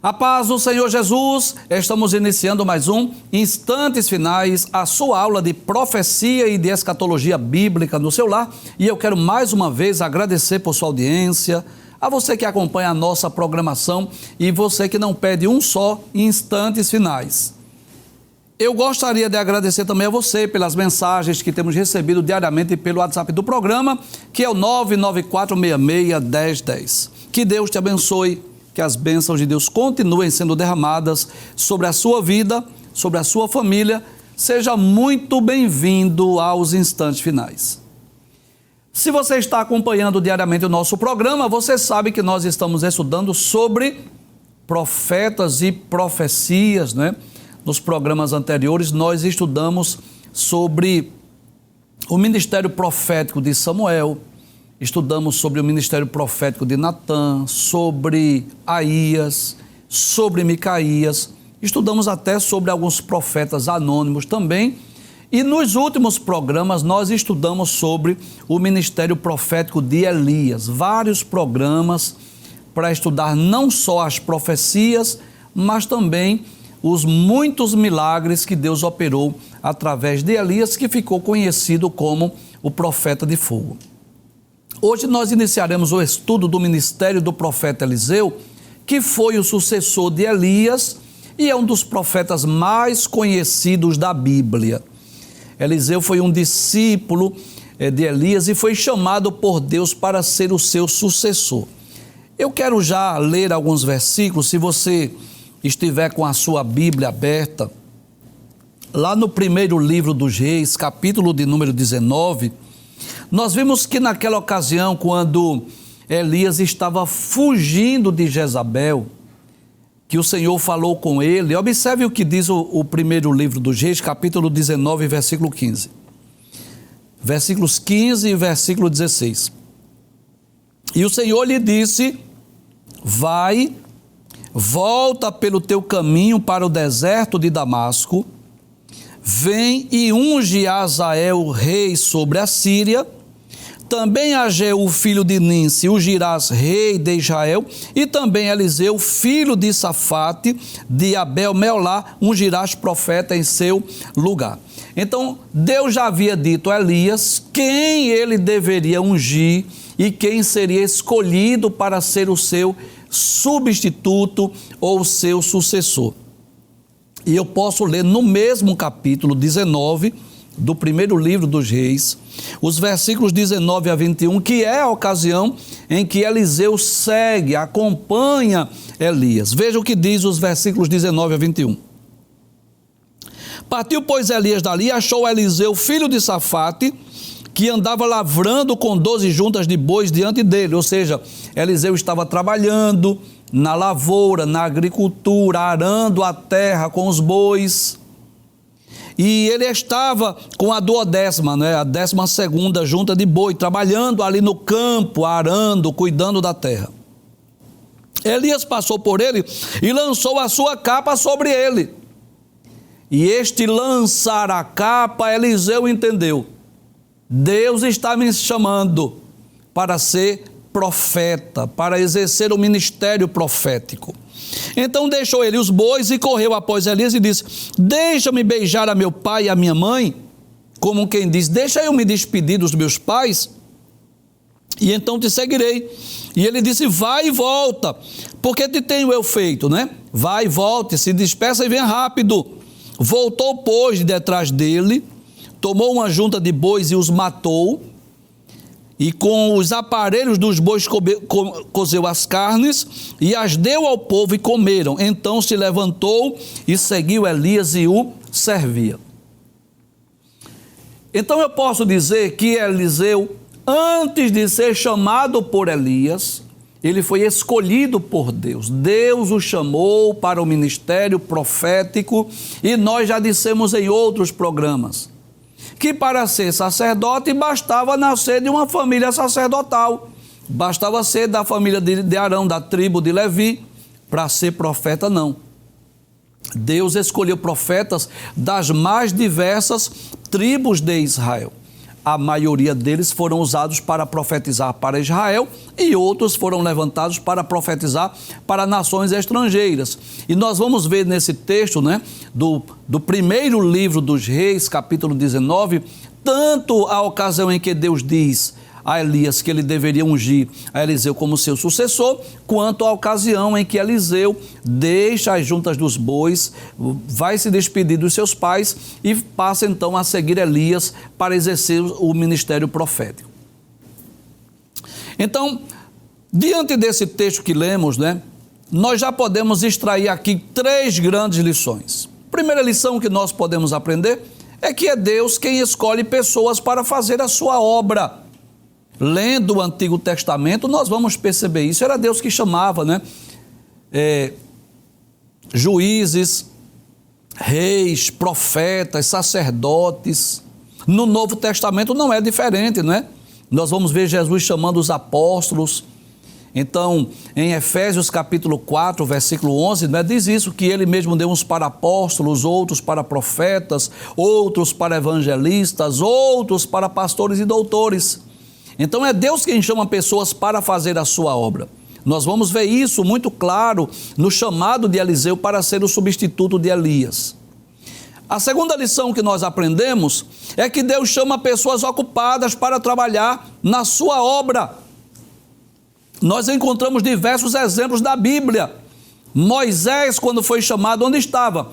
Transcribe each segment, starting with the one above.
A paz do Senhor Jesus, estamos iniciando mais um Instantes Finais, a sua aula de profecia e de escatologia bíblica no seu lar. E eu quero mais uma vez agradecer por sua audiência, a você que acompanha a nossa programação e você que não perde um só Instantes Finais. Eu gostaria de agradecer também a você pelas mensagens que temos recebido diariamente pelo WhatsApp do programa, que é o 994661010. Que Deus te abençoe. Que as bênçãos de Deus continuem sendo derramadas sobre a sua vida, sobre a sua família. Seja muito bem-vindo aos Instantes Finais. Se você está acompanhando diariamente o nosso programa, você sabe que nós estamos estudando sobre profetas e profecias, né? Nos programas anteriores, nós estudamos sobre o ministério profético de Samuel, estudamos sobre o ministério profético de Natã, sobre Aías, sobre Micaías, estudamos até sobre alguns profetas anônimos também. E nos últimos programas nós estudamos sobre o ministério profético de Elias. Vários programas para estudar não só as profecias, mas também os muitos milagres que Deus operou através de Elias, que ficou conhecido como o profeta de fogo. Hoje nós iniciaremos o estudo do ministério do profeta Eliseu, que foi o sucessor de Elias e é um dos profetas mais conhecidos da Bíblia. Eliseu foi um discípulo de Elias e foi chamado por Deus para ser o seu sucessor. Eu quero já ler alguns versículos, se você estiver com a sua Bíblia aberta, lá no primeiro livro dos Reis, capítulo de número 19, nós vimos que naquela ocasião, quando Elias estava fugindo de Jezabel, que o Senhor falou com ele. Observe o que diz o primeiro livro dos Reis, capítulo 19, versículo 15. Versículos 15 e versículo 16. E o Senhor lhe disse: vai, volta pelo teu caminho para o deserto de Damasco, vem e unge a Azael rei sobre a Síria, também a Jeú, filho de Ninsi, ungirás rei de Israel, e também Eliseu, filho de Safate, de Abel-Meolá, ungirás profeta em seu lugar. Então, Deus já havia dito a Elias quem ele deveria ungir e quem seria escolhido para ser o seu substituto ou o seu sucessor. E eu posso ler no mesmo capítulo 19 do primeiro livro dos Reis, os versículos 19 a 21, que é a ocasião em que Eliseu segue, acompanha Elias. Veja o que diz os versículos 19 a 21. Partiu, pois, Elias dali e achou Eliseu, filho de Safate, que andava lavrando com 12 juntas de bois diante dele. Ou seja, Eliseu estava trabalhando na lavoura, na agricultura, arando a terra com os bois. E ele estava com a 12ª, né, a 12ª junta de boi, trabalhando ali no campo, arando, cuidando da terra. Elias passou por ele e lançou a sua capa sobre ele. E este lançar a capa, Eliseu entendeu: Deus está me chamando para ser profeta, para exercer o ministério profético. Então deixou ele os bois e correu após Elias e disse: deixa-me beijar a meu pai e a minha mãe, como quem diz: deixa eu me despedir dos meus pais, e então te seguirei. E ele disse: vai e volta, porque te tenho eu feito, né? Vai e volte, se despeça e venha rápido. Voltou, pois, de detrás dele, tomou uma junta de bois e os matou, e com os aparelhos dos bois cozeu as carnes e as deu ao povo e comeram. Então se levantou e seguiu Elias e o servia. Então eu posso dizer que Eliseu, antes de ser chamado por Elias, ele foi escolhido por Deus. Deus o chamou para o ministério profético, e nós já dissemos em outros programas que para ser sacerdote bastava nascer de uma família sacerdotal, bastava ser da família de Arão, da tribo de Levi. Para ser profeta, não. Deus escolheu profetas das mais diversas tribos de Israel. a maioria deles foram usados para profetizar para Israel e outros foram levantados para profetizar para nações estrangeiras. E nós vamos ver nesse texto, né, do primeiro livro dos Reis, capítulo 19, tanto a ocasião em que Deus diz a Elias que ele deveria ungir a Eliseu como seu sucessor, quanto a ocasião em que Eliseu deixa as juntas dos bois, vai se despedir dos seus pais e passa então a seguir Elias para exercer o ministério profético. Então, diante desse texto que lemos, né, nós já podemos extrair aqui 3 grandes lições. Primeira lição que nós podemos aprender é que é Deus quem escolhe pessoas para fazer a sua obra. Lendo o Antigo Testamento, nós vamos perceber isso. Era Deus que chamava, né? Juízes, reis, profetas, sacerdotes. No Novo Testamento não é diferente, né? Nós vamos ver Jesus chamando os apóstolos. Então, em Efésios capítulo 4, versículo 11, né, diz isso, que ele mesmo deu uns para apóstolos, outros para profetas, outros para evangelistas, outros para pastores e doutores. Então é Deus quem chama pessoas para fazer a sua obra. Nós vamos ver isso muito claro no chamado de Eliseu para ser o substituto de Elias. A segunda lição que nós aprendemos é que Deus chama pessoas ocupadas para trabalhar na sua obra. Nós encontramos diversos exemplos da Bíblia. Moisés, quando foi chamado, onde estava?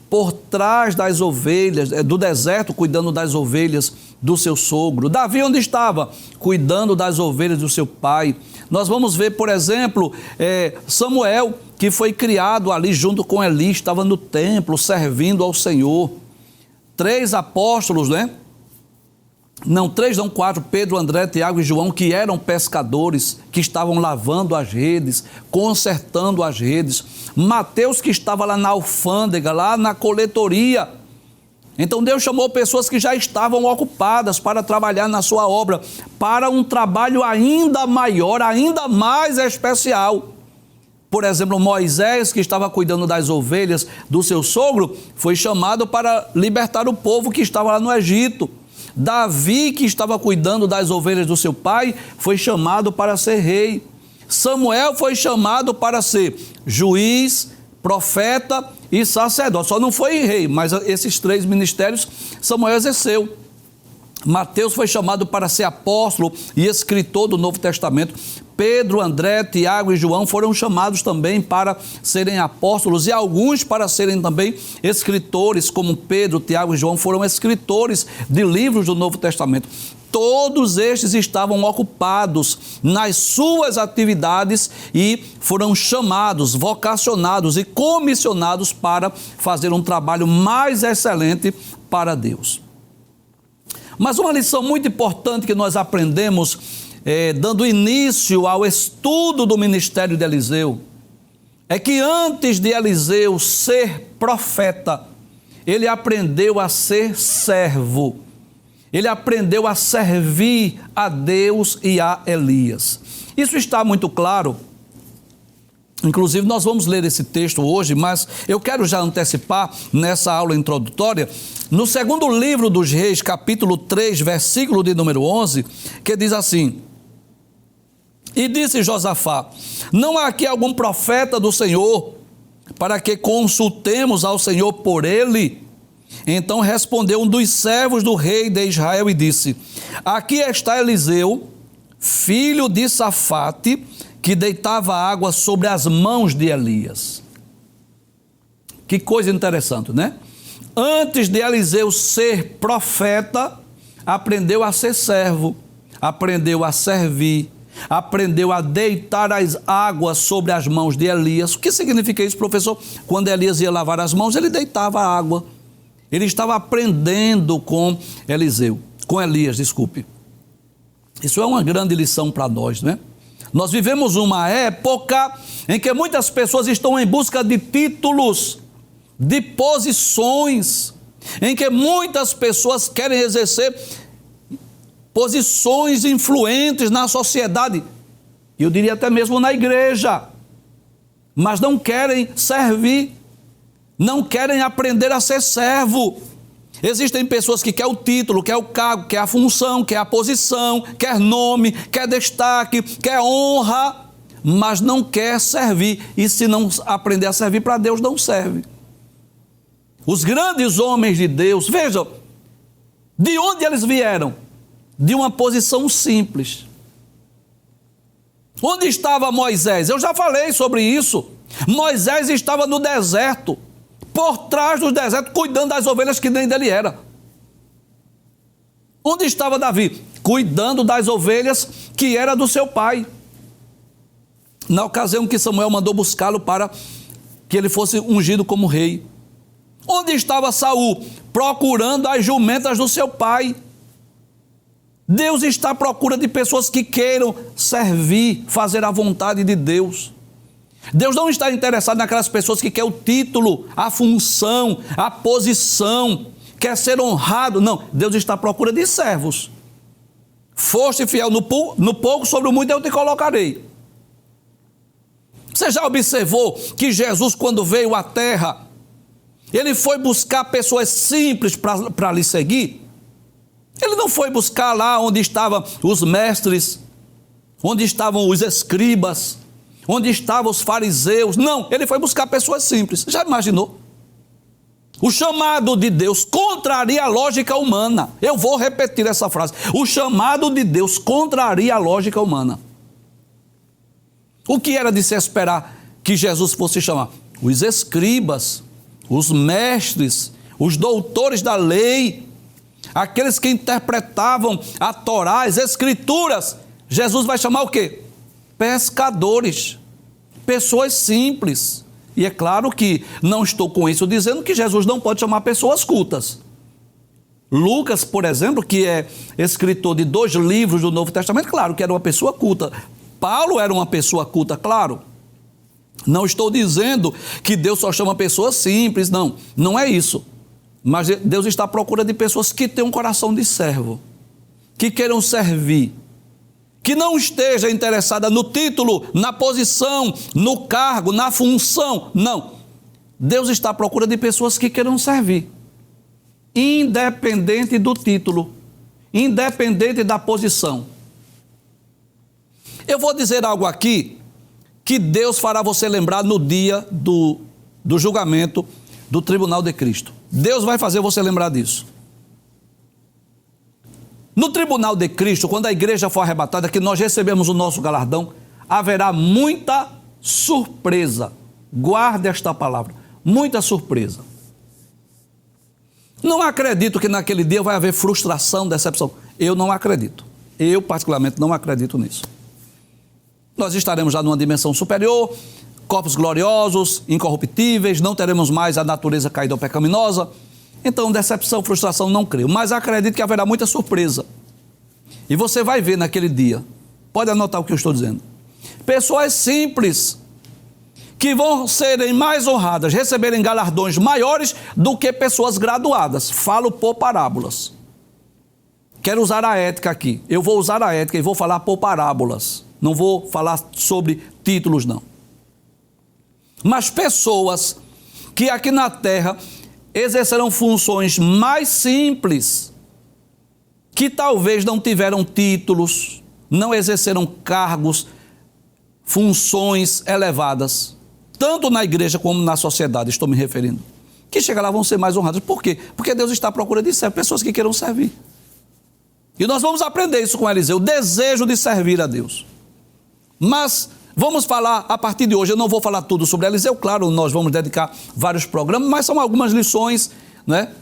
Por trás das ovelhas, do deserto, cuidando das ovelhas do seu sogro. Davi, onde estava? Cuidando das ovelhas do seu pai. Nós vamos ver, por exemplo, Samuel, que foi criado ali junto com Eli, estava no templo servindo ao Senhor. 3 apóstolos, né? Não, 3 não, 4, Pedro, André, Tiago e João, que eram pescadores, que estavam lavando as redes, consertando as redes. Mateus, que estava lá na alfândega, lá na coletoria. Então Deus chamou pessoas que já estavam ocupadas para trabalhar na sua obra, para um trabalho ainda maior, ainda mais especial. Por exemplo, Moisés, que estava cuidando das ovelhas do seu sogro, foi chamado para libertar o povo que estava lá no Egito. Davi, que estava cuidando das ovelhas do seu pai, foi chamado para ser rei. Samuel foi chamado para ser juiz, profeta e sacerdote. Só não foi rei, mas esses 3 ministérios Samuel exerceu. Mateus foi chamado para ser apóstolo e escritor do Novo Testamento. Pedro, André, Tiago e João foram chamados também para serem apóstolos e alguns para serem também escritores, como Pedro, Tiago e João foram escritores de livros do Novo Testamento. Todos estes estavam ocupados nas suas atividades e foram chamados, vocacionados e comissionados para fazer um trabalho mais excelente para Deus. Mas uma lição muito importante que nós aprendemos, dando início ao estudo do ministério de Eliseu, é que antes de Eliseu ser profeta, ele aprendeu a ser servo. Ele aprendeu a servir a Deus e a Elias. Isso está muito claro. Inclusive, nós vamos ler esse texto hoje, mas eu quero já antecipar nessa aula introdutória, no segundo livro dos Reis, capítulo 3, versículo de número 11, que diz assim: E disse Josafá: Não há aqui algum profeta do Senhor, para que consultemos ao Senhor por ele? Então respondeu um dos servos do rei de Israel e disse: Aqui está Eliseu, filho de Safate, que deitava água sobre as mãos de Elias. Que coisa interessante, né? Antes de Eliseu ser profeta, aprendeu a ser servo, aprendeu a servir, aprendeu a deitar as águas sobre as mãos de Elias. O que significa isso, professor? Quando Elias ia lavar as mãos, ele deitava a água. Ele estava aprendendo com Elias, desculpe. Isso é uma grande lição para nós, né? Nós vivemos uma época em que muitas pessoas estão em busca de títulos, de posições, em que muitas pessoas querem exercer posições influentes na sociedade, eu diria até mesmo na igreja, mas não querem servir, não querem aprender a ser servo. Existem pessoas que querem o título, querem o cargo, querem a função, querem a posição, quer nome, quer destaque, quer honra, mas não quer servir. E se não aprender a servir para Deus, não serve. Os grandes homens de Deus, vejam, de onde eles vieram? De uma posição simples. Onde estava Moisés? Eu já falei sobre isso. Moisés estava no deserto, por trás do deserto, cuidando das ovelhas que nem dele era. Onde estava Davi? Cuidando das ovelhas que era do seu pai. Na ocasião que Samuel mandou buscá-lo para que ele fosse ungido como rei. Onde estava Saul? Procurando as jumentas do seu pai. Deus está à procura de pessoas que queiram servir, fazer a vontade de Deus. Deus não está interessado naquelas pessoas que querem o título, a função, a posição, quer ser honrado. Não, Deus está à procura de servos. Foste fiel no pouco, sobre o muito eu te colocarei. Você já observou que Jesus, quando veio à terra, ele foi buscar pessoas simples para lhe seguir? Ele não foi buscar lá onde estavam os mestres, onde estavam os escribas, onde estavam os fariseus. Não, ele foi buscar pessoas simples. Já imaginou? O chamado de Deus contraria a lógica humana. Eu vou repetir essa frase. O chamado de Deus contraria a lógica humana. O que era de se esperar que Jesus fosse chamar? Os escribas, os mestres, os doutores da lei, aqueles que interpretavam a Torá, as Escrituras. Jesus vai chamar o quê? Pescadores, pessoas simples. E é claro que não estou com isso dizendo que Jesus não pode chamar pessoas cultas. Lucas, por exemplo, que é escritor de 2 livros do Novo Testamento, claro que era uma pessoa culta. Paulo era uma pessoa culta, claro. Não estou dizendo que Deus só chama pessoas simples, não. Não é isso. Mas Deus está à procura de pessoas que tenham um coração de servo, que queiram servir, que não esteja interessada no título, na posição, no cargo, na função. Não. Deus está à procura de pessoas que queiram servir, independente do título, independente da posição. Eu vou dizer algo aqui que Deus fará você lembrar no dia do julgamento do tribunal de Cristo. Deus vai fazer você lembrar disso. No tribunal de Cristo, quando a igreja for arrebatada, que nós recebemos o nosso galardão, haverá muita surpresa. Guarde esta palavra, muita surpresa. Não acredito que naquele dia vai haver frustração, decepção. Eu não acredito. Eu, particularmente, não acredito nisso. Nós estaremos já numa dimensão superior, corpos gloriosos, incorruptíveis, não teremos mais a natureza caída ou pecaminosa. Então, decepção, frustração, não creio. Mas acredito que haverá muita surpresa. E você vai ver naquele dia, pode anotar o que eu estou dizendo, pessoas simples, que vão serem mais honradas, receberem galardões maiores do que pessoas graduadas. Falo por parábolas. Quero usar a ética aqui. Eu vou usar a ética e vou falar por parábolas. Não vou falar sobre títulos, não. Mas pessoas que aqui na terra exercerão funções mais simples, que talvez não tiveram títulos, não exerceram cargos, funções elevadas, tanto na igreja como na sociedade, estou me referindo, que chega lá vão ser mais honradas. Por quê? Porque Deus está à procura de pessoas que queiram servir. E nós vamos aprender isso com Eliseu, o desejo de servir a Deus. Mas vamos falar a partir de hoje, eu não vou falar tudo sobre Eliseu, claro, nós vamos dedicar vários programas, mas são algumas lições, né?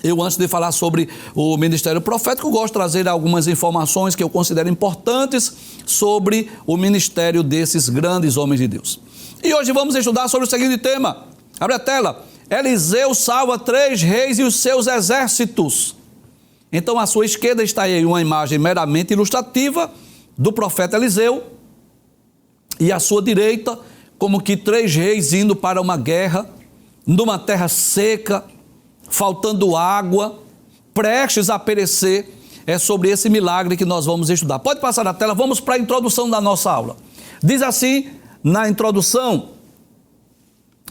Eu, antes de falar sobre o ministério profético, gosto de trazer algumas informações que eu considero importantes sobre o ministério desses grandes homens de Deus. E hoje vamos estudar sobre o seguinte tema. Abre a tela. Eliseu salva 3 reis e os seus exércitos. Então, à sua esquerda está aí uma imagem meramente ilustrativa do profeta Eliseu, e à sua direita, como que 3 reis indo para uma guerra, numa terra seca, faltando água, prestes a perecer. É sobre esse milagre que nós vamos estudar. Pode passar a tela, vamos para a introdução da nossa aula. Diz assim, na introdução,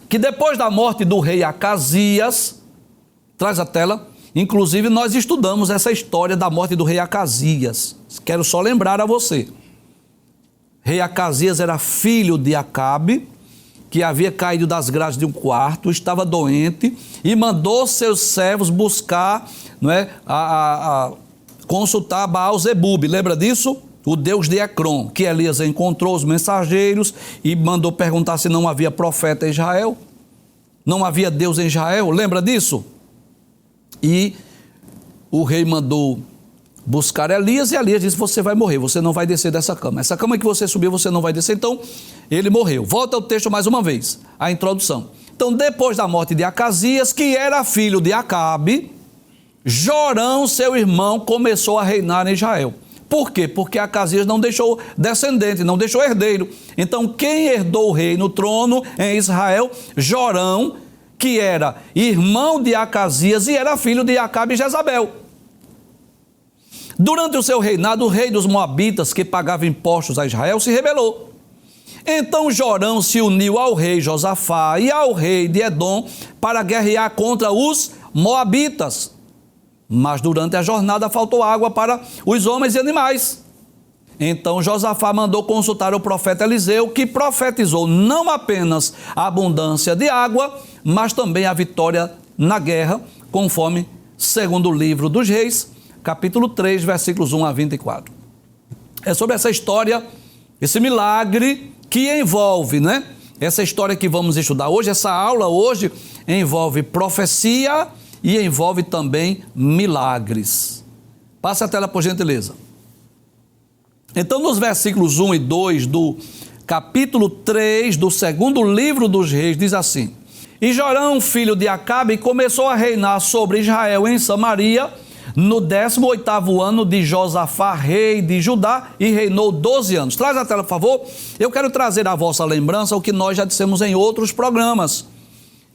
que depois da morte do rei Acasias, traz a tela, Inclusive, nós estudamos essa história da morte do rei Acasias. Quero só lembrar a você. Rei Acasias era filho de Acabe, que havia caído das grades de um quarto, estava doente e mandou seus servos buscar, não é, consultar Baal-zebub. Lembra disso? O deus de Ecrom, que Elias encontrou os mensageiros e mandou perguntar se não havia profeta em Israel. Não havia Deus em Israel, lembra disso? E o rei mandou buscar Elias, e Elias disse: você vai morrer, você não vai descer dessa cama. Essa cama que você subiu, você não vai descer. Então, ele morreu. Volta ao texto mais uma vez, a introdução. Então, depois da morte de Acasias, que era filho de Acabe, Jorão, seu irmão, começou a reinar em Israel. Por quê? Porque Acasias não deixou descendente, não deixou herdeiro. Então, quem herdou o reino, o trono em Israel? Jorão, que era irmão de Acasias e era filho de Acabe e Jezabel. Durante o seu reinado, o rei dos Moabitas, que pagava impostos a Israel, se rebelou. Então Jorão se uniu ao rei Josafá e ao rei de Edom para guerrear contra os Moabitas. Mas durante a jornada faltou água para os homens e animais. Então Josafá mandou consultar o profeta Eliseu, que profetizou não apenas a abundância de água, mas também a vitória na guerra, conforme segundo o livro dos Reis, capítulo 3, versículos 1 a 24. É sobre essa história, esse milagre que envolve, né? Essa história que vamos estudar hoje, essa aula hoje envolve profecia e envolve também milagres. Passa a tela, por gentileza. Então, nos versículos 1 e 2 do capítulo 3 do segundo livro dos Reis, diz assim: E Jorão, filho de Acabe, começou a reinar sobre Israel em Samaria no 18º ano de Josafá, rei de Judá, e reinou 12 anos. Traz a tela, por favor. Eu quero trazer à vossa lembrança o que nós já dissemos em outros programas,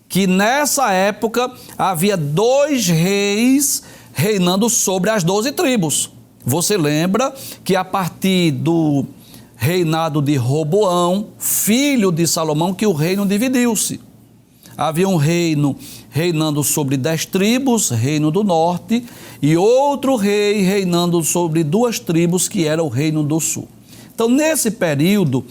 que nessa época havia 2 reis reinando sobre as 12 tribos. Você lembra que a partir do reinado de Roboão, filho de Salomão, que o reino dividiu-se. Havia um reino reinando sobre 10 tribos, reino do norte, e outro rei reinando sobre 2 tribos, que era o reino do sul. Então, nesse período,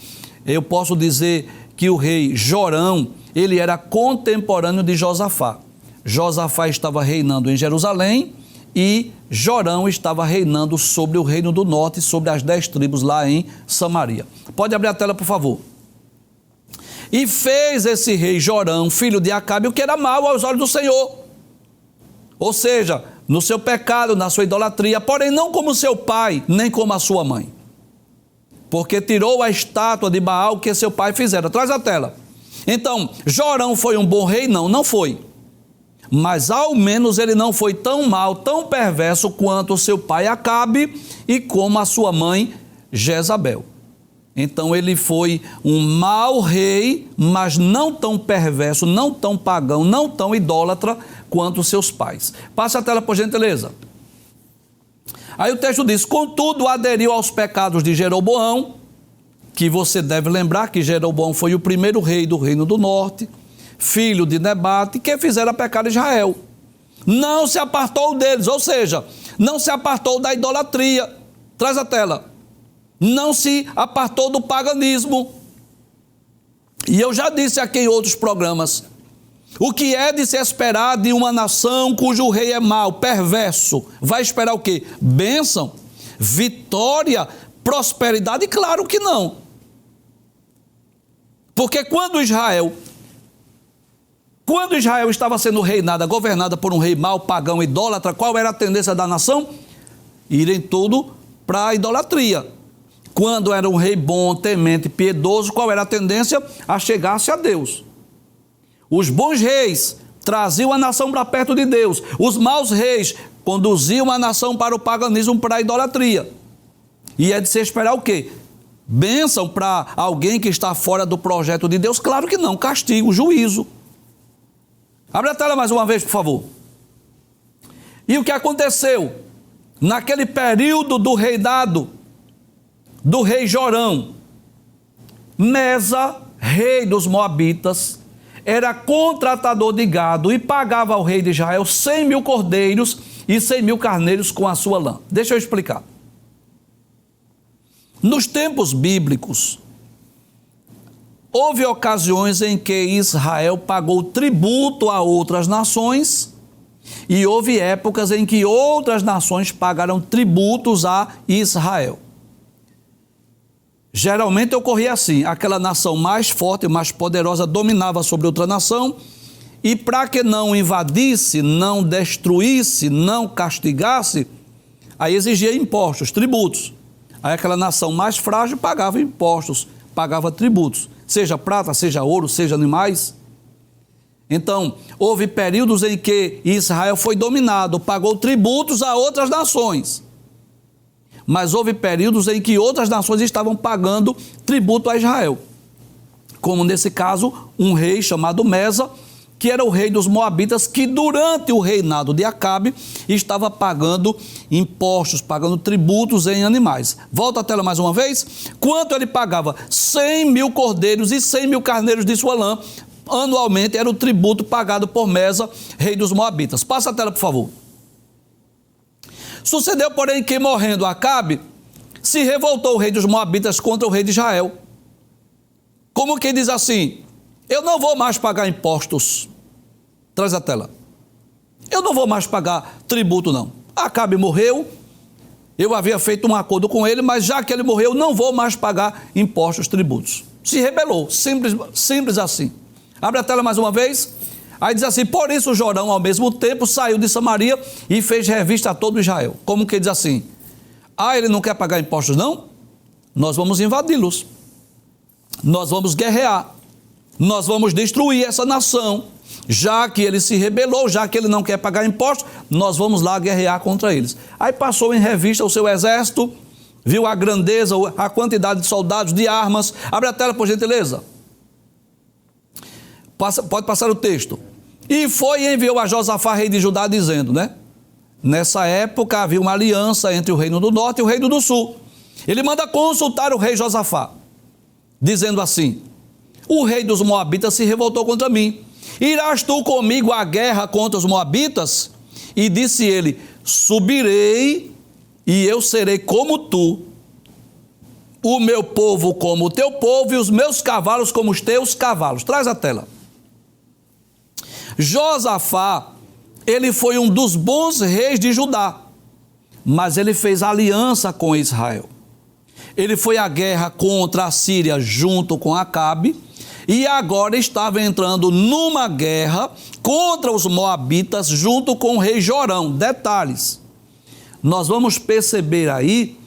eu posso dizer que o rei Jorão, ele era contemporâneo de Josafá. Josafá estava reinando em Jerusalém e Jorão estava reinando sobre o reino do norte, sobre as 10 tribos lá em Samaria. Pode abrir a tela, por favor. E fez esse rei Jorão, filho de Acabe, o que era mal aos olhos do Senhor. Ou seja, no seu pecado, na sua idolatria, porém não como seu pai, nem como a sua mãe. Porque tirou a estátua de Baal que seu pai fizera. Traz a tela. Então, Jorão foi um bom rei? Não, não foi. Mas ao menos ele não foi tão mau, tão perverso quanto o seu pai Acabe e como a sua mãe Jezabel. Então ele foi um mau rei, mas não tão perverso, não tão pagão, não tão idólatra quanto os seus pais. Passa a tela, por gentileza. Aí o texto diz: contudo aderiu aos pecados de Jeroboão, que você deve lembrar que Jeroboão foi o primeiro rei do reino do norte, filho de Nebate, que fizera pecar Israel. Não se apartou deles, ou seja, não se apartou da idolatria. Traz a tela. Não se apartou do paganismo. E eu já disse aqui em outros programas, o que é de se esperar de uma nação cujo rei é mau, perverso? Vai esperar o quê? Bênção, vitória, prosperidade? Claro que não. Porque quando Israel estava sendo reinada, governada por um rei mau, pagão, idólatra, qual era a tendência da nação? Irem tudo para a idolatria. Quando era um rei bom, temente, piedoso, qual era a tendência? A chegar-se a Deus. Os bons reis traziam a nação para perto de Deus. Os maus reis conduziam a nação para o paganismo, para a idolatria. E é de se esperar o quê? Bênção para alguém que está fora do projeto de Deus? Claro que não, castigo, juízo. Abre a tela mais uma vez, por favor. E o que aconteceu? Naquele período do reinado do rei Jorão, Mesa, rei dos Moabitas, era contratador de gado e pagava ao rei de Israel 100.000 cordeiros e 100.000 carneiros com a sua lã. Deixa eu explicar. Nos tempos bíblicos, houve ocasiões em que Israel pagou tributo a outras nações e houve épocas em que outras nações pagaram tributos a Israel. Geralmente ocorria assim: aquela nação mais forte, mais poderosa, dominava sobre outra nação e, para que não invadisse, não destruísse, não castigasse, aí exigia impostos, tributos. Aí aquela nação mais frágil pagava impostos, pagava tributos, seja prata, seja ouro, seja animais. Então, houve períodos em que Israel foi dominado, pagou tributos a outras nações. Mas houve períodos em que outras nações estavam pagando tributo a Israel. Como nesse caso, um rei chamado Mesa, que era o rei dos Moabitas, que durante o reinado de Acabe estava pagando impostos, pagando tributos em animais. Volta a tela mais uma vez. Quanto ele pagava? 100.000 cordeiros e 100.000 carneiros de sua lã. Anualmente era o tributo pagado por Mesa, rei dos Moabitas. Passa a tela, por favor. Sucedeu, porém, que morrendo Acabe, se revoltou o rei dos Moabitas contra o rei de Israel. Como quem diz assim: eu não vou mais pagar impostos. Traz a tela. Eu não vou mais pagar tributo, não. Acabe morreu, eu havia feito um acordo com ele, mas já que ele morreu, não vou mais pagar impostos, tributos. Se rebelou, simples assim. Abre a tela mais uma vez. Aí diz assim: por isso Jorão, ao mesmo tempo, saiu de Samaria e fez revista a todo Israel. Como que diz assim: ele não quer pagar impostos, não? Nós vamos invadi-los. Nós vamos guerrear. Nós vamos destruir essa nação. Já que ele se rebelou, já que ele não quer pagar impostos, nós vamos lá guerrear contra eles. Aí passou em revista o seu exército, viu a grandeza, a quantidade de soldados, de armas. Abre a tela, por gentileza. Pode passar o texto. E foi e enviou a Josafá, rei de Judá, dizendo, nessa época havia uma aliança entre o reino do norte e o reino do sul. Ele manda consultar o rei Josafá, dizendo assim: o rei dos Moabitas se revoltou contra mim. Irás tu comigo à guerra contra os Moabitas? E disse ele: subirei e eu serei como tu, o meu povo como o teu povo e os meus cavalos como os teus cavalos. Traz a tela. Josafá, ele foi um dos bons reis de Judá, mas ele fez aliança com Israel. Ele foi à guerra contra a Síria junto com Acabe e agora estava entrando numa guerra contra os Moabitas junto com o rei Jorão. Detalhes, nós vamos perceber aí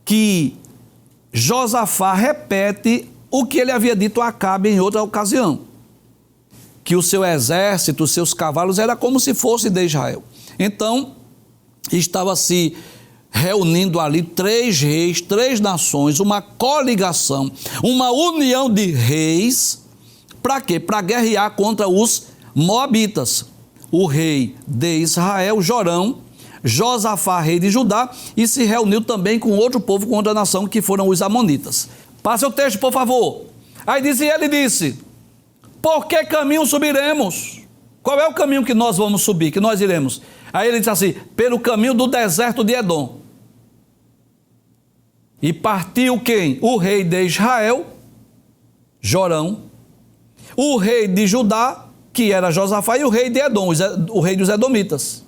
que Josafá repete o que ele havia dito a Acabe em outra ocasião, que o seu exército, os seus cavalos, era como se fosse de Israel. Então, estava se reunindo ali 3 reis, 3 nações, uma coligação, uma união de reis, para quê? Para guerrear contra os Moabitas. O rei de Israel, Jorão, Josafá, rei de Judá, e se reuniu também com outro povo, com outra nação, que foram os amonitas. Passa o texto, por favor. Aí ele disse: por que caminho subiremos? Qual é o caminho que nós vamos subir, que nós iremos? Aí ele disse assim: pelo caminho do deserto de Edom. E partiu quem? O rei de Israel, Jorão, o rei de Judá, que era Josafá, e o rei de Edom, o rei dos edomitas.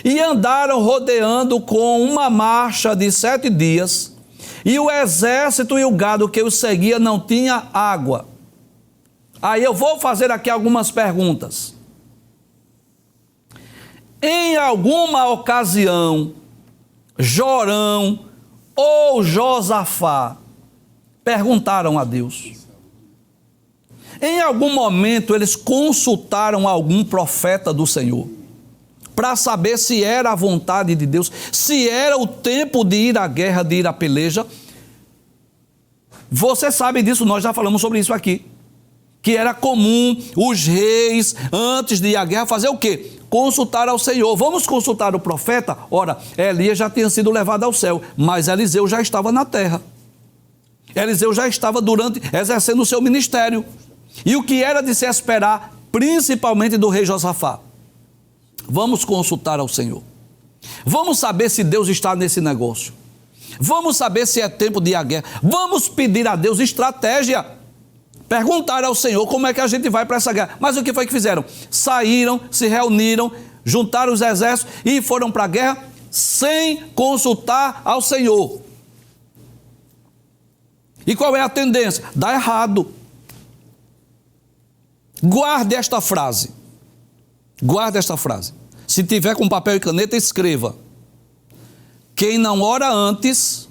E andaram rodeando com uma marcha de 7 dias, e o exército e o gado que os seguia não tinha água. Aí eu vou fazer aqui algumas perguntas. Em alguma ocasião, Jorão ou Josafá perguntaram a Deus? Em algum momento eles consultaram algum profeta do Senhor para saber se era a vontade de Deus, se era o tempo de ir à guerra, de ir à peleja? Você sabe disso, nós já falamos sobre isso aqui, que era comum os reis, antes de ir à guerra, fazer o quê? Consultar ao Senhor. Vamos consultar o profeta? Ora, Elias já tinha sido levado ao céu, mas Eliseu já estava na terra. Eliseu já estava exercendo o seu ministério. E o que era de se esperar principalmente do rei Josafá. Vamos consultar ao Senhor. Vamos saber se Deus está nesse negócio. Vamos saber se é tempo de ir à guerra. Vamos pedir a Deus estratégia. Perguntar ao Senhor como é que a gente vai para essa guerra. Mas o que foi que fizeram? Saíram, se reuniram, juntaram os exércitos e foram para a guerra sem consultar ao Senhor. E qual é a tendência? Dá errado. Guarde esta frase. Guarde esta frase. Se tiver com papel e caneta, escreva. Quem não ora antes,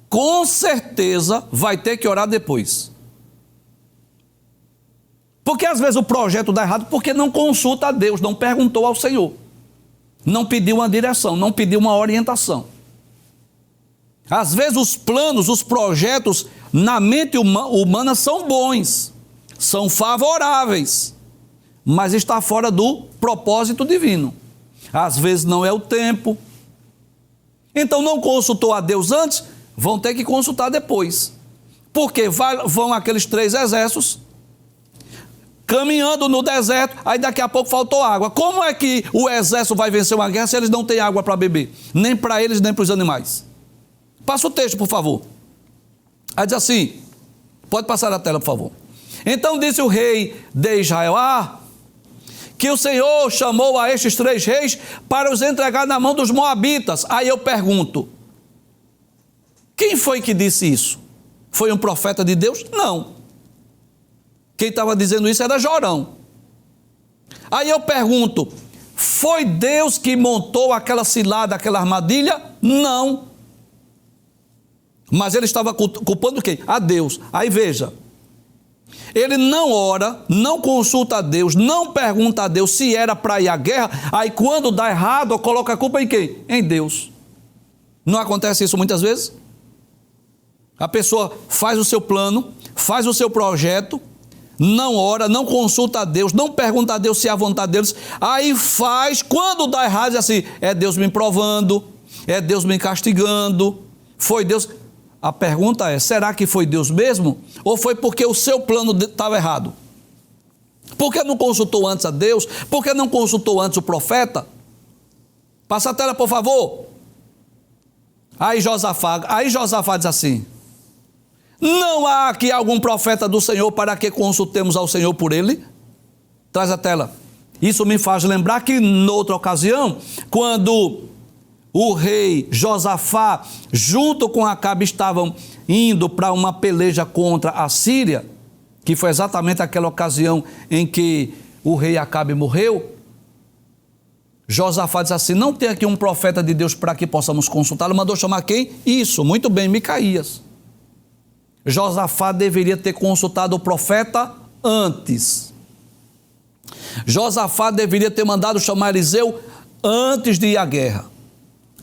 com certeza vai ter que orar depois. Porque às vezes o projeto dá errado porque não consulta a Deus, não perguntou ao Senhor. Não pediu uma direção, não pediu uma orientação. Às vezes os planos, os projetos na mente humana são bons, são favoráveis, mas está fora do propósito divino. Às vezes não é o tempo. Então não consultou a Deus antes, vão ter que consultar depois. Porque vão aqueles 3 exércitos caminhando no deserto, aí daqui a pouco faltou água. Como é que o exército vai vencer uma guerra se eles não têm água para beber? Nem para eles, nem para os animais. Passa o texto, por favor. Aí diz assim, pode passar a tela, por favor. Então disse o rei de Israel, que o Senhor chamou a estes 3 reis para os entregar na mão dos moabitas. Aí eu pergunto, quem foi que disse isso? Foi um profeta de Deus? Não. Quem estava dizendo isso era Jorão. Aí eu pergunto, foi Deus que montou aquela cilada, aquela armadilha? Não. Mas ele estava culpando quem? A Deus. Aí veja, ele não ora, não consulta a Deus, não pergunta a Deus se era para ir à guerra, aí quando dá errado, coloca a culpa em quem? Em Deus. Não acontece isso muitas vezes? A pessoa faz o seu plano, faz o seu projeto, não ora, não consulta a Deus, não pergunta a Deus se é a vontade deles, aí faz, quando dá errado, diz assim, é Deus me provando, é Deus me castigando, foi Deus. A pergunta é, será que foi Deus mesmo? Ou foi porque o seu plano estava errado? Por que não consultou antes a Deus? Por que não consultou antes o profeta? Passa a tela, por favor. Aí Josafá diz assim, não há aqui algum profeta do Senhor para que consultemos ao Senhor por ele? Traz a tela. Isso me faz lembrar que noutra ocasião, quando o rei Josafá, junto com Acabe, estavam indo para uma peleja contra a Síria, que foi exatamente aquela ocasião em que o rei Acabe morreu, Josafá diz assim, não tem aqui um profeta de Deus para que possamos consultá-lo, mandou chamar quem? Isso, muito bem, Micaías. Josafá deveria ter consultado o profeta antes. Josafá deveria ter mandado chamar Eliseu antes de ir à guerra.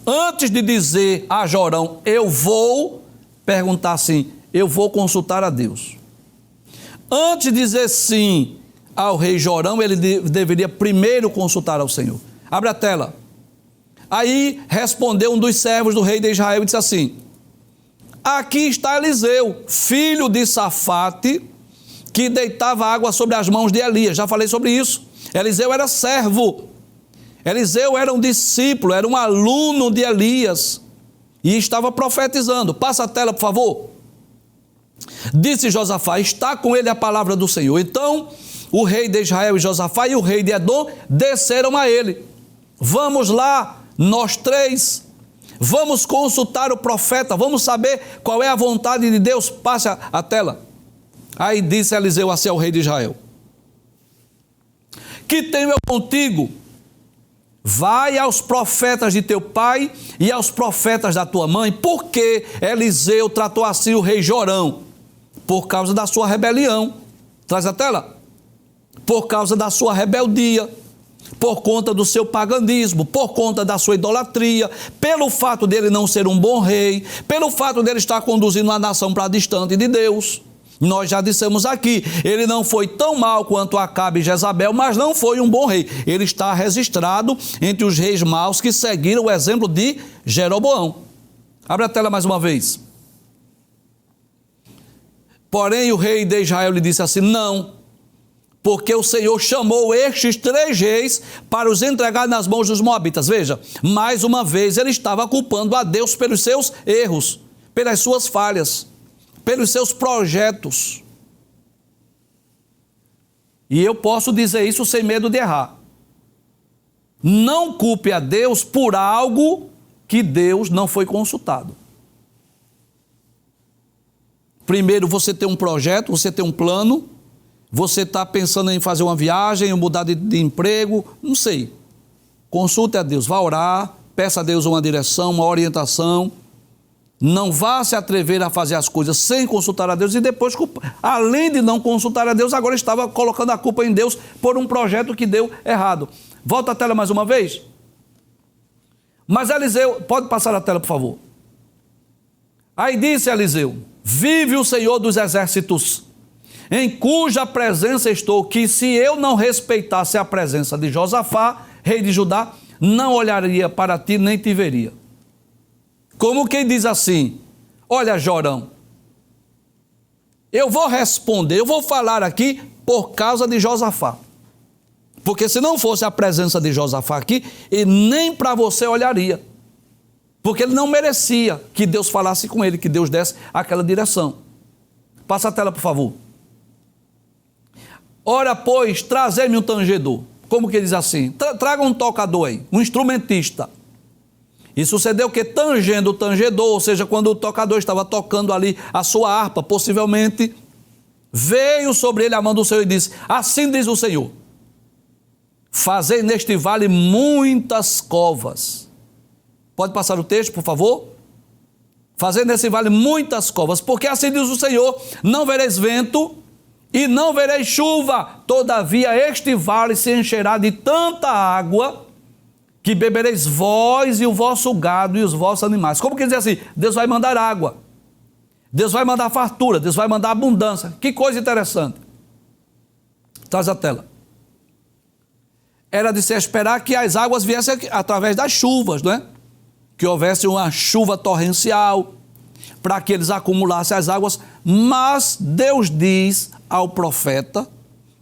Antes de dizer a Jorão, eu vou, perguntar assim, eu vou consultar a Deus. Antes de dizer sim ao rei Jorão, ele deveria primeiro consultar ao Senhor. Abre a tela. Aí respondeu um dos servos do rei de Israel e disse assim, aqui está Eliseu, filho de Safate, que deitava água sobre as mãos de Elias. Já falei sobre isso. Eliseu era servo. Eliseu era um discípulo, era um aluno de Elias e estava profetizando. Passa a tela, por favor. Disse Josafá, está com ele a palavra do Senhor. Então, o rei de Israel e Josafá e o rei de Edom desceram a ele. Vamos lá, nós 3, vamos consultar o profeta, vamos saber qual é a vontade de Deus. Passa a tela. Aí disse Eliseu assim ao rei de Israel, que tenho eu contigo? Vai aos profetas de teu pai e aos profetas da tua mãe. Por que Eliseu tratou assim o rei Jorão? Por causa da sua rebelião. Traz a tela. Por causa da sua rebeldia, por conta do seu paganismo, por conta da sua idolatria, pelo fato dele não ser um bom rei, pelo fato dele estar conduzindo uma nação para distante de Deus. Nós já dissemos aqui, ele não foi tão mal quanto Acabe e Jezabel, mas não foi um bom rei. Ele está registrado entre os reis maus que seguiram o exemplo de Jeroboão. Abre a tela mais uma vez. Porém o rei de Israel lhe disse assim, não, porque o Senhor chamou estes 3 reis para os entregar nas mãos dos moabitas. Veja, mais uma vez ele estava culpando a Deus pelos seus erros, pelas suas falhas, pelos seus projetos. E eu posso dizer isso sem medo de errar. Não culpe a Deus por algo que Deus não foi consultado. Primeiro, você tem um projeto, você tem um plano, você está pensando em fazer uma viagem, ou mudar de emprego, não sei. Consulte a Deus, vá orar, peça a Deus uma direção, uma orientação. Não vá se atrever a fazer as coisas sem consultar a Deus e depois, além de não consultar a Deus, agora estava colocando a culpa em Deus por um projeto que deu errado. Volta a tela mais uma vez. Mas Eliseu, pode passar a tela, por favor. Aí disse Eliseu: vive o Senhor dos exércitos, em cuja presença estou, que se eu não respeitasse a presença de Josafá, rei de Judá, não olharia para ti nem te veria. Como quem diz assim: olha, Jorão, eu vou responder, eu vou falar aqui por causa de Josafá. Porque se não fosse a presença de Josafá aqui, ele nem para você olharia. Porque ele não merecia que Deus falasse com ele, que Deus desse aquela direção. Passa a tela, por favor. Ora, pois, trazei-me um tangedor. Como que diz assim? Traga um tocador aí, um instrumentista. E sucedeu que tangendo o tangedor, ou seja, quando o tocador estava tocando ali a sua harpa, possivelmente, veio sobre ele a mão do Senhor e disse: assim diz o Senhor, fazei neste vale muitas covas. Pode passar o texto, por favor? Fazei nesse vale muitas covas, porque assim diz o Senhor, não vereis vento e não vereis chuva, todavia este vale se encherá de tanta água, que bebereis vós e o vosso gado e os vossos animais. Como que diz assim? Deus vai mandar água, Deus vai mandar fartura, Deus vai mandar abundância. Que coisa interessante. Traz a tela. Era de se esperar que as águas viessem através das chuvas, não é? Que houvesse uma chuva torrencial, para que eles acumulassem as águas, mas Deus diz ao profeta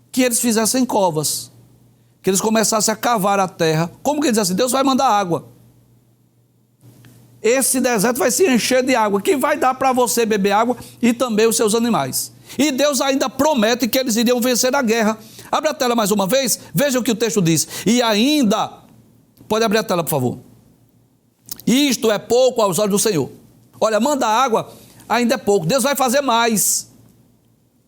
que eles fizessem covas, que eles começassem a cavar a terra. Como que ele diz assim? Deus vai mandar água. Esse deserto vai se encher de água, que vai dar para você beber água e também os seus animais. E Deus ainda promete que eles iriam vencer a guerra. Abre a tela mais uma vez, veja o que o texto diz. E ainda, pode abrir a tela, por favor. Isto é pouco aos olhos do Senhor. Olha, manda água, ainda é pouco. Deus vai fazer mais.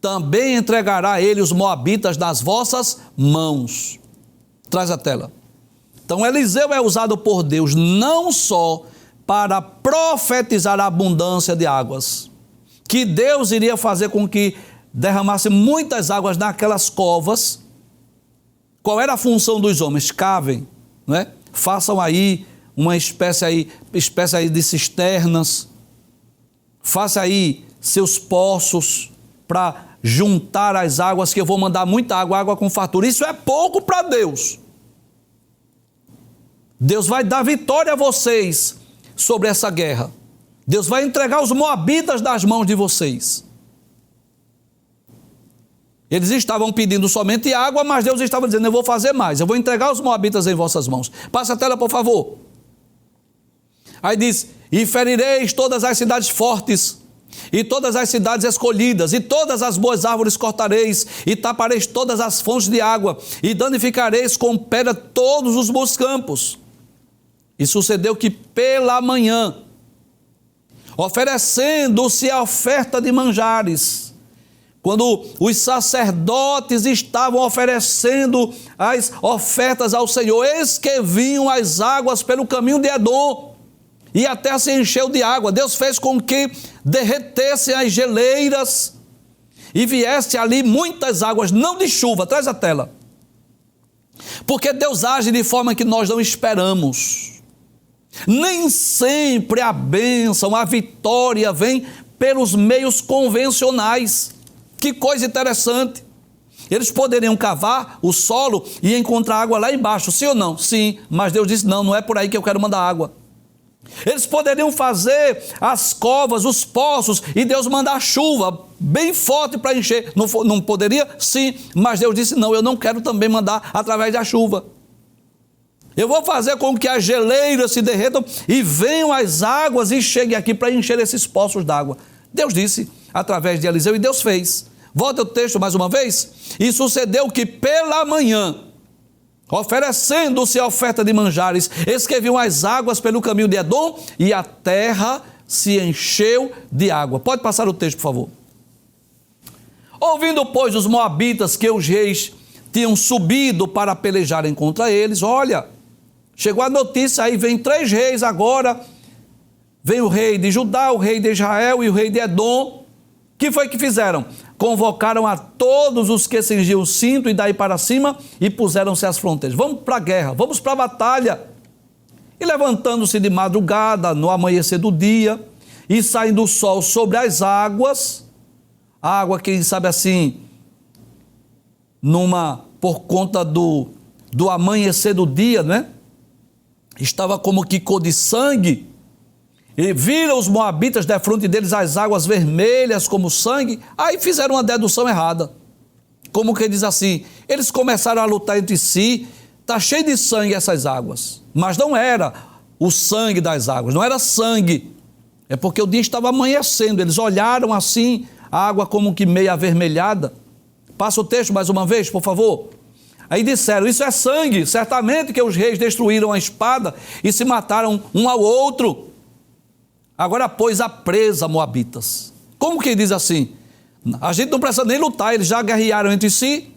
Também entregará ele os moabitas nas vossas mãos. Traz a tela. Então Eliseu é usado por Deus não só para profetizar a abundância de águas, que Deus iria fazer com que derramasse muitas águas naquelas covas. Qual era a função dos homens? Cavem, não é? Façam aí uma espécie aí de cisternas, faça aí seus poços para juntar as águas, que eu vou mandar muita água, água com fartura. Isso é pouco para Deus. Deus vai dar vitória a vocês sobre essa guerra. Deus vai entregar os moabitas das mãos de vocês. Eles estavam pedindo somente água, mas Deus estava dizendo: eu vou fazer mais, eu vou entregar os moabitas em vossas mãos. Passa a tela, por favor. Aí diz: e ferireis todas as cidades fortes, e todas as cidades escolhidas, e todas as boas árvores cortareis, e tapareis todas as fontes de água, e danificareis com pedra todos os bons campos. E sucedeu que pela manhã, oferecendo-se a oferta de manjares, quando os sacerdotes estavam oferecendo as ofertas ao Senhor, eis que vinham as águas pelo caminho de Edom, e a terra se encheu de água. Deus fez com que derretessem as geleiras e viesse ali muitas águas, não de chuva. Traz a tela. Porque Deus age de forma que nós não esperamos. Nem sempre a bênção, a vitória vem pelos meios convencionais. Que coisa interessante. Eles poderiam cavar o solo e encontrar água lá embaixo, sim ou não? Sim, mas Deus disse: não, não é por aí que eu quero mandar água. Eles poderiam fazer as covas, os poços, e Deus mandar chuva bem forte para encher. Não poderia? Sim, mas Deus disse, não, eu não quero também mandar através da chuva. Eu vou fazer com que as geleiras se derretam e venham as águas e cheguem aqui para encher esses poços d'água. Deus disse através de Eliseu e Deus fez. Volta o texto mais uma vez. E sucedeu que pela manhã, oferecendo-se a oferta de manjares, eis que viam as águas pelo caminho de Edom e a terra se encheu de água. Pode passar o texto, por favor. Ouvindo, pois, os moabitas que os reis tinham subido para pelejarem contra eles, olha, chegou a notícia, aí vem 3 reis agora, vem o rei de Judá, o rei de Israel e o rei de Edom. Que foi que fizeram? Convocaram a todos os que cingiam o cinto e daí para cima e puseram-se às fronteiras. Vamos para a guerra, vamos para a batalha. E levantando-se de madrugada, no amanhecer do dia, e saindo o sol sobre as águas, a água, quem sabe assim, por conta do amanhecer do dia, né? Estava como que cor de sangue, e viram os moabitas defronte deles as águas vermelhas como sangue, aí fizeram uma dedução errada. Como que diz assim, eles começaram a lutar entre si, está cheio de sangue essas águas, mas não era o sangue das águas, não era sangue, é porque o dia estava amanhecendo, eles olharam assim, a água como que meio avermelhada. Passa o texto mais uma vez, por favor. Aí disseram, isso é sangue, certamente que os reis destruíram a espada e se mataram um ao outro. Agora, pois, a presa, moabitas. Como que diz assim? A gente não precisa nem lutar, eles já guerrearam entre si,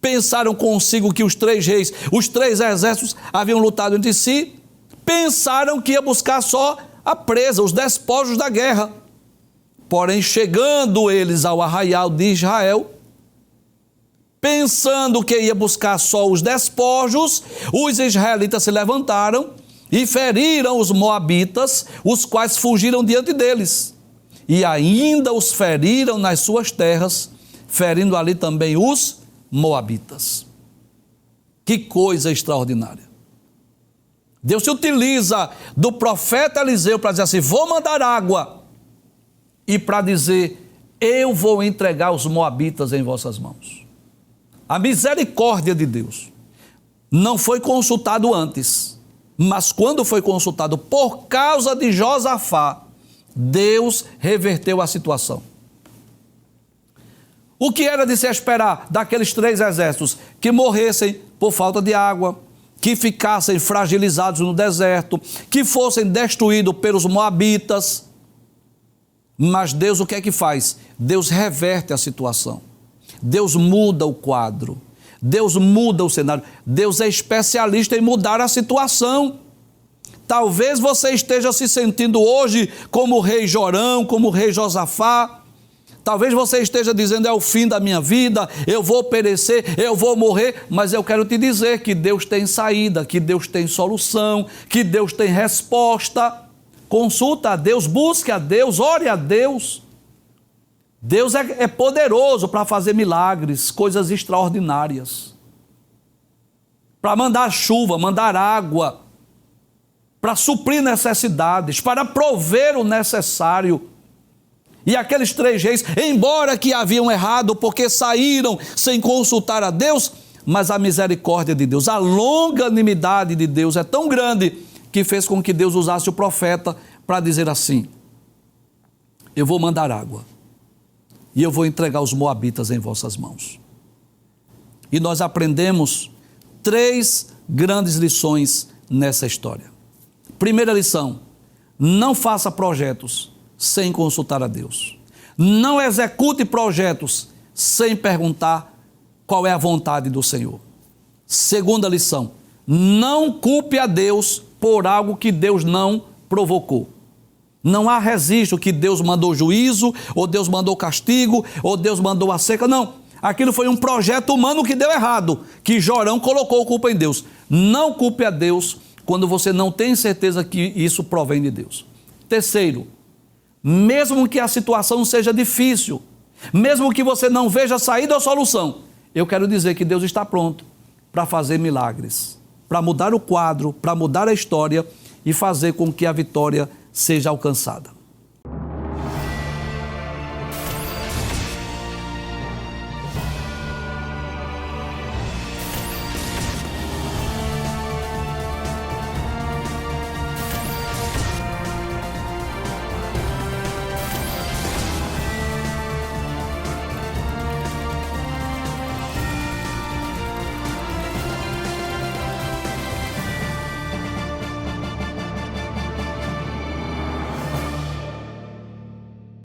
pensaram consigo que os 3 reis, os 3 exércitos haviam lutado entre si, pensaram que ia buscar só a presa, os despojos da guerra. Porém, chegando eles ao arraial de Israel, pensando que ia buscar só os despojos, os israelitas se levantaram e feriram os moabitas, os quais fugiram diante deles. E ainda os feriram nas suas terras, ferindo ali também os moabitas. Que coisa extraordinária. Deus se utiliza do profeta Eliseu para dizer assim, vou mandar água, e para dizer, eu vou entregar os moabitas em vossas mãos. A misericórdia de Deus não foi consultado antes, mas quando foi consultado por causa de Josafá, Deus reverteu a situação. O que era de se esperar daqueles 3 exércitos? Que morressem por falta de água, que ficassem fragilizados no deserto, que fossem destruídos pelos moabitas. Mas Deus o que é que faz? Deus reverte a situação. Deus muda o quadro. Deus muda o cenário. Deus é especialista em mudar a situação. Talvez você esteja se sentindo hoje como o rei Jorão, como o rei Josafá. Talvez você esteja dizendo, é o fim da minha vida, eu vou perecer, eu vou morrer. Mas eu quero te dizer que Deus tem saída, que Deus tem solução, que Deus tem resposta. Consulta a Deus, busque a Deus, ore a Deus. Deus é poderoso para fazer milagres, coisas extraordinárias. Para mandar chuva, mandar água, para suprir necessidades, para prover o necessário. E aqueles 3 reis, embora que haviam errado porque saíram sem consultar a Deus, mas a misericórdia de Deus, a longanimidade de Deus é tão grande que fez com que Deus usasse o profeta para dizer assim, eu vou mandar água e eu vou entregar os moabitas em vossas mãos. E nós aprendemos 3 grandes lições nessa história. Primeira lição, não faça projetos sem consultar a Deus. Não execute projetos sem perguntar qual é a vontade do Senhor. Segunda lição, não culpe a Deus por algo que Deus não provocou. Não há registro que Deus mandou juízo, ou Deus mandou castigo, ou Deus mandou a seca, não. Aquilo foi um projeto humano que deu errado, que Jorão colocou culpa em Deus. Não culpe a Deus quando você não tem certeza que isso provém de Deus. Terceiro, mesmo que a situação seja difícil, mesmo que você não veja saída ou solução, eu quero dizer que Deus está pronto para fazer milagres, para mudar o quadro, para mudar a história e fazer com que a vitória seja alcançada.